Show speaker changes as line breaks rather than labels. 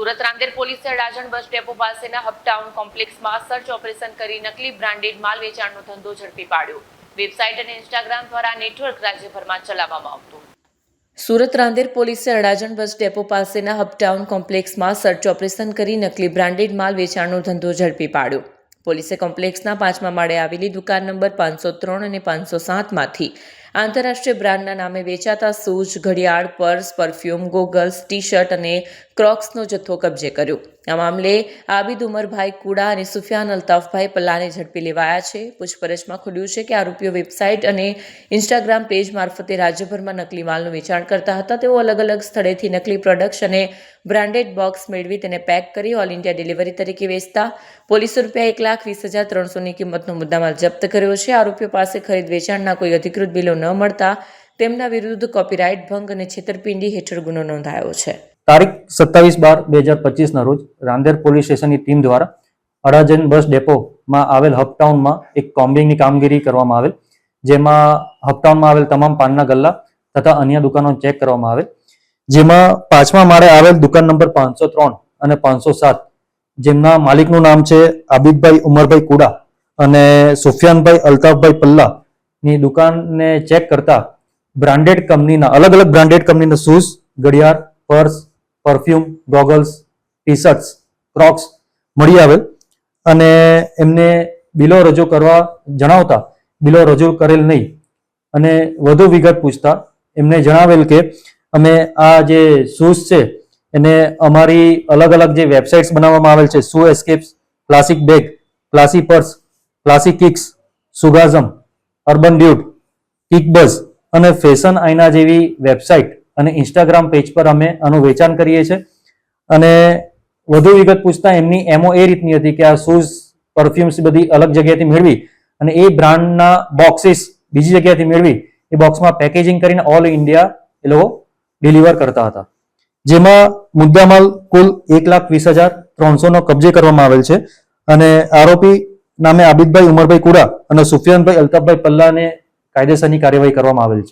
સુરત રાંદેર પોલીસે Adajan bus depot પાસેના હબટાઉન કોમ્પ્લેક્સમાં search operation કરી નકલી બ્રાન્ડેડ માલ વેચાણનો ધંધો ઝડપી પાડ્યો. વેબસાઇટ અને ઇન્સ્ટાગ્રામ દ્વારા નેટવર્ક રાજ્યભરમાં ચલાવવામાં આવતું. સુરત રાંદેર પોલીસે અડાજણ બસ ડેપો પાસેના હબટાઉન કોમ્પ્લેક્સમાં સર્ચ ઓપરેશન કરી નકલી બ્રાન્ડેડ માલ વેચાણનો ધંધો ઝડપી પાડ્યો. પોલીસે કોમ્પ્લેક્સના 5મા માળે આવેલી દુકાન નંબર 503 અને 507માંથી આંતરરાષ્ટ્રીય બ્રાન્ડના નામે વેચાતા શૂઝ, ઘડિયાળ, purse, perfume, goggles, T shirt અને ક્રોક્સનો જથ્થો કબજે કર્યો. આ મામલે આબિદ ઉમરભાઈ કુડા અને સુફિયાન અલ્તાફભાઈ પલ્લાને ઝડપી લેવાયા છે. પૂછપરછમાં ખુલ્યું છે કે આરોપીઓ વેબસાઇટ અને ઇન્સ્ટાગ્રામ પેજ મારફતે રાજ્યભરમાં નકલી માલનું વેચાણ કરતા હતા. તેઓ અલગ અલગ સ્થળેથી નકલી પ્રોડક્ટ્સ અને બ્રાન્ડેડ બોક્સ મેળવી તેને પેક કરી ઓલ ઇન્ડિયા ડિલિવરી તરીકે વેચતા. પોલીસે ₹1,20,300ની કિંમતનો મુદ્દામાલ જપ્ત કર્યો છે. આરોપીઓ પાસે ખરીદ વેચાણના કોઈ અધિકૃત બિલો ન મળતા તેમના વિરુદ્ધ કોપીરાઇટ ભંગ અને છેતરપિંડી હેઠળ ગુનો નોંધાયો છે.
તારીખ 27/12/2025 રોજ રાંદેર પોલીસ સ્ટેશનની ટીમ દ્વારા અડાજણ બસ ડેપોમાં આવેલ હબટાઉનમાં એક કોમ્બિંગની કામગીરી કરવામાં આવેલ, જેમાં હબટાઉનમાં આવેલ તમામ પાનના ગલ્લા તથા અન્ય દુકાનો ચેક કરવામાં આવેલ, જેમાં 5મા માળે આવેલ દુકાન નંબર 503 અને 507 જેમના માલિકનું નામ છે આબિદભાઈ ઉમરભાઈ કુડા અને સુફિયાનભાઈ અલ્તાફભાઈ પલ્લાની દુકાનને ચેક કરતા બ્રાન્ડેડ કંપનીના અલગ અલગ બ્રાન્ડેડ કંપનીના શૂઝ, ઘડિયાળ, purse, perfume, goggles, T shirts, Crocs મળી આવેલ અને એમને બિલો રજૂ કરવા જણાવતા બિલો રજૂ કરેલ નહીં અને વધુ વિગત પૂછતા એમને જણાવેલ કે અમે આ જે શૂઝ છે એને અમારી અલગ અલગ જે વેબસાઇટ્સ બનાવવામાં આવેલ છે, shoe escapes, classic bag, classy purse, classic kicks, સુગાઝમ, અર્બન ડ્યુડ, કિકબઝ અને ફેશન આઈના જેવી વેબસાઇટ અને ઇન્સ્ટાગ્રામ પેજ પર અમે આનું વેચાણ કરીએ છીએ. અને વધુ વિગત પૂછતા એમની એમઓ એ રીતની હતી કે આ શૂઝ, પરફ્યુમ્સ બધી અલગ જગ્યાએથી મેળવી અને એ બ્રાન્ડના બોક્સીસ બીજી જગ્યાએથી મેળવી એ બોક્સમાં પેકેજિંગ કરીને ઓલ ઇન્ડિયા એ લોકો ડિલિવર કરતા હતા. જેમાં મુદ્દામાલ કુલ ₹1,20,300નો કબજે કરવામાં આવેલ છે અને આરોપી નામે આબિદભાઈ ઉમરભાઈ કુડા અને સુફિયાનભાઈ અલ્તાફભાઈ પલ્લાને કાયદેસરની કાર્યવાહી કરવામાં આવેલ છે.